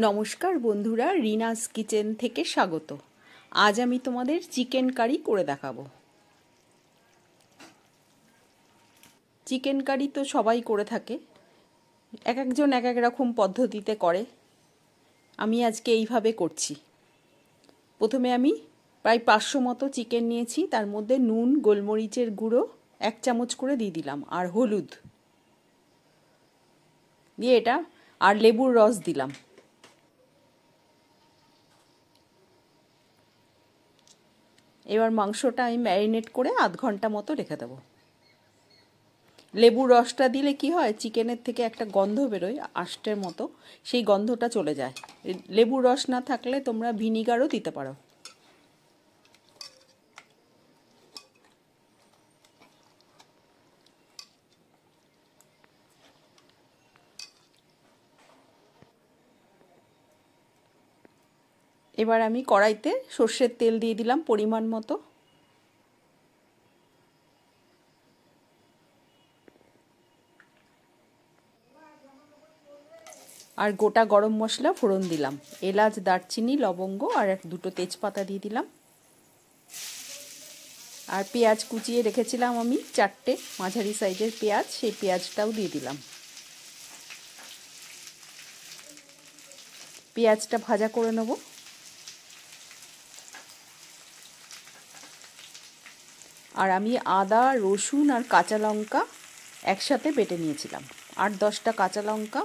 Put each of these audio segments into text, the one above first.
নমস্কার বন্ধুরা, রিনাস কিচেন থেকে স্বাগত। আজ আমি তোমাদের চিকেন কারি করে দেখাবো। চিকেন কারি তো সবাই করে থাকে, এক একজন এক এক রকম পদ্ধতিতে করে। আমি আজকে এইভাবে করছি। প্রথমে আমি প্রায় 500 মতো চিকেন নিয়েছি, তার মধ্যে নুন, গোলমরিচের গুঁড়ো 1 চামচ করে দিয়ে দিলাম, আর হলুদ দিয়ে এটা, আর লেবুর রস দিলাম। এবার মাংসটা আমি ম্যারিনেট করে আধ ঘন্টা মতো রেখে দেবো। লেবুর রসটা দিলে কি হয়, চিকেনের থেকে একটা গন্ধ বেরোয় আষ্টের মতো, সেই গন্ধটা চলে যায়। লেবুর রস না থাকলে তোমরা ভিনিগারও দিতে পারো। এবার আমি কড়াইতে সর্ষের তেল দিয়ে দিলাম পরিমাণ মতো, আর গোটা গরম মশলা ফোড়ন দিলাম, এলাচ, দারচিনি, লবঙ্গ আর দুটো তেজপাতা দিয়ে দিলাম। আর পেঁয়াজ কুচিয়ে রেখেছিলাম আমি 4টে মাঝারি সাইজের পেঁয়াজ, সেই পেঁয়াজটাও দিয়ে দিলাম। পেঁয়াজটা ভাজা করে নেব। আর আমি আদা, রসুন আর কাঁচা লঙ্কা একসাথে বেটে নিয়েছিলাম। 8-10টা কাঁচা লঙ্কা,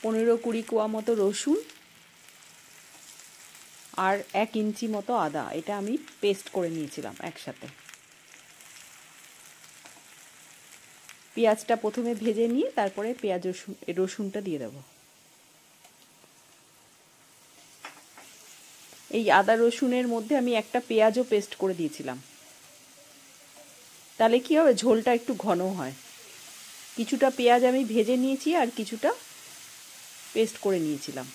15-20 কোয়া মতো রসুন আর 1 ইঞ্চি মতো আদা, এটা আমি পেস্ট করে নিয়েছিলাম একসাথে। পেঁয়াজটা প্রথমে ভেজে নিয়ে তারপরে রসুনটা দিয়ে দেব। এই আদা রসুনের মধ্যে আমি একটা পেঁয়াজও পেস্ট করে দিয়েছিলাম, তাহলে কি হবে, ঝোলটা একটু ঘন হয়। কিছুটা পেঁয়াজ আমি ভেজে নিয়েছি আর কিছুটা পেস্ট করে নিয়েছিলাম।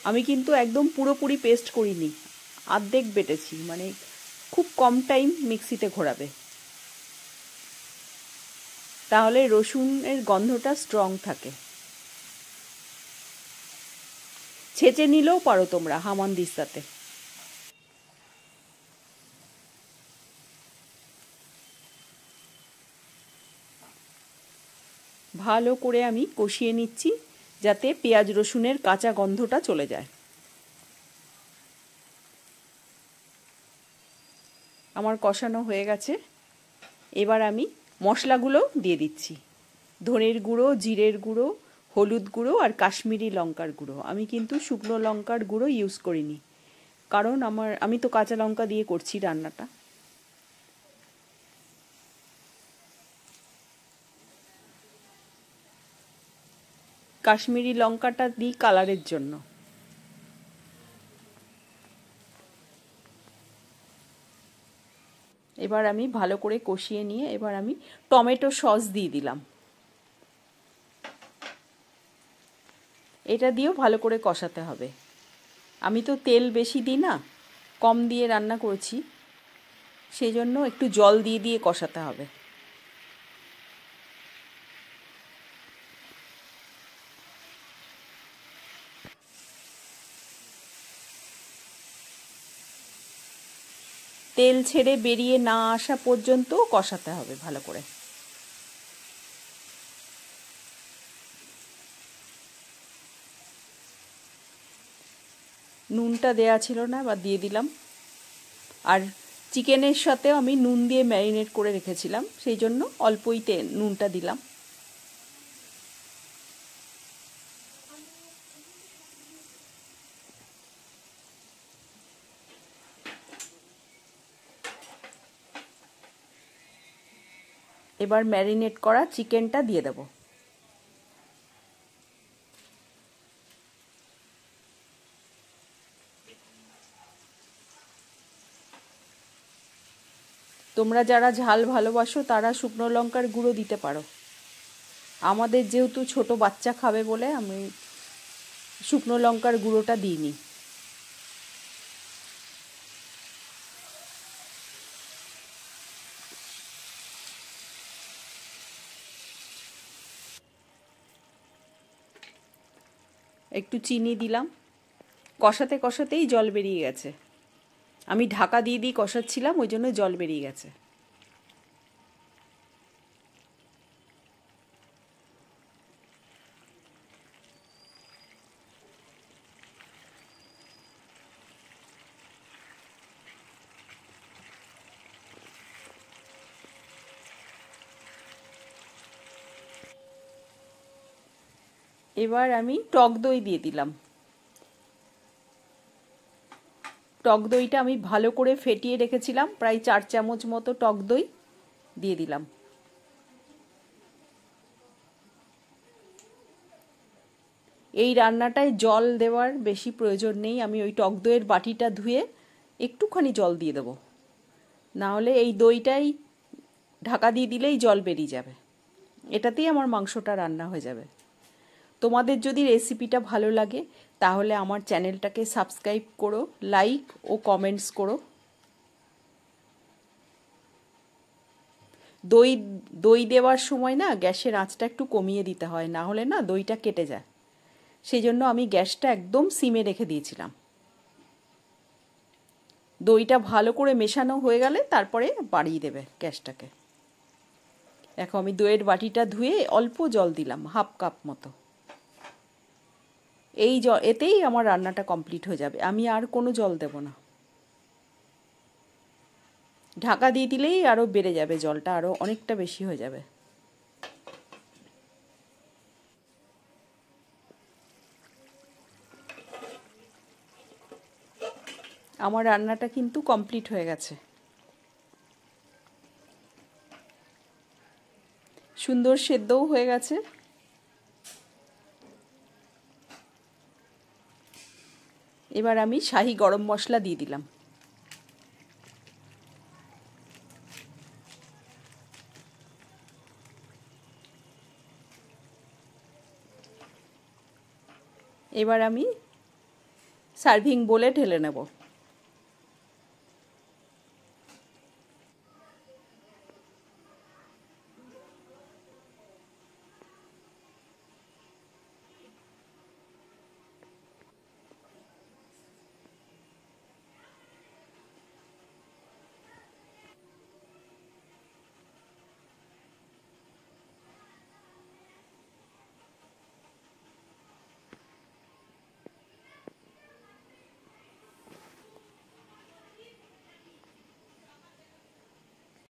আমি কিন্তু একদম পুরোপুরি পেস্ট করিনি, অর্ধেক বেটেছি, মানে খুব কম টাইম মিক্সিতে ঘোরাবে, তাহলে রসুনের গন্ধটা স্ট্রং থাকে। ছেঁচে নিলেও পারো তোমরা হামানদিস্তাতে। ভালো করে আমি কষিয়ে নিচ্ছি যাতে পেঁয়াজ রসুনের কাঁচা গন্ধটা চলে যায়। আমার কষানো হয়ে গেছে। এবার আমি মশলাগুলো দিয়ে দিচ্ছি। ধনের গুঁড়ো, জিরের গুঁড়ো, হলুদ গুঁড়ো আর কাশ্মীরি লঙ্কার গুঁড়ো। আমি কিন্তু শুকনো লঙ্কার গুঁড়ো ইউজ করিনি, কারণ আমি তো কাঁচা লঙ্কা দিয়ে করছি রান্নাটা। কাশ্মীরি লঙ্কাটা দিই কালারের জন্য। এবার আমি ভালো করে কষিয়ে নিয়ে এবার আমি টমেটো সস দিয়ে দিলাম। এটা দিয়েও ভালো করে কষাতে হবে। আমি তো তেল বেশি দিই না, কম দিয়ে রান্না করছি, সেই জন্য একটু জল দিয়ে দিয়ে কষাতে হবে। তেল ছেড়ে বেরিয়ে না আসা পর্যন্ত কষাতে হবে ভালো করে। নুনটা দেয়া ছিল না, বা দিয়ে দিলাম। আর চিকেনের সাথেও আমি নুন দিয়ে ম্যারিনেট করে রেখেছিলাম, সেই জন্য অল্পই নুনটা দিলাম। এবার ম্যারিনেট করা চিকেনটা দিয়ে দেব। তোমরা যারা ঝাল ভালোবাসো তারা শুকনো লঙ্কার গুঁড়ো দিতে পারো। আমাদের যেহেতু ছোট বাচ্চা খাবে বলে আমি শুকনো লঙ্কার গুঁড়োটা দিইনি। একটু চিনি দিলাম, কষাতে কষাতেই জল বেরিয়ে গেছে। আমি ঢাকা দিয়ে দিয়ে কষাচ্ছিলাম, ওই জন্য জল বেরিয়ে গেছে। এবার আমি টক দই দিয়ে দিলাম। টক দইটা আমি ভালো করে ফেটিয়ে রেখেছিলাম, প্রায় 4 চামচ মতো টক দই দিয়ে দিলাম। এই রান্নাটায় জল দেওয়ার বেশি প্রয়োজন নেই, আমি ওই টক দইয়ের বাটিটা ধুয়ে একটুখানি জল দিয়ে দেবো, না হলে এই দইটাই ঢাকা দিয়ে দিলেই জল বেরিয়ে যাবে, এটাতেই আমার মাংসটা রান্না হয়ে যাবে। তোমাদের যদি রেসিপিটা ভালো লাগে তাহলে আমার চ্যানেলটাকে সাবস্ক্রাইব করো, লাইক ও কমেন্টস করো। দই দই দেওয়ার সময় না গ্যাসের আঁচটা একটু কমিয়ে দিতে হয়, না হলে না দইটা কেটে যায়। সেই জন্য আমি গ্যাসটা একদম সিমে রেখে দিয়েছিলাম। দইটা ভালো করে মেশানো হয়ে গেলে তারপরে বাড়িয়ে দেবে গ্যাসটাকে। দেখো আমি দইয়ের বাটিটা ধুয়ে অল্প জল দিলাম, 1/2 কাপ মতো। এই এতেই আমার রান্নাটা কমপ্লিট হয়ে যাবে, আমি আর কোনো জল দেব না। ঢাকা দিয়ে দিলেই আরও বেড়ে যাবে, জলটা আরও অনেকটা বেশি হয়ে যাবে। আমার রান্নাটা কিন্তু কমপ্লিট হয়ে গেছে, সুন্দর সেদ্ধও হয়ে গেছে। এবার আমি শাহি গরম মশলা দিয়ে দিলাম। এবার আমি সার্ভিং বোলে ঢেলে নেব।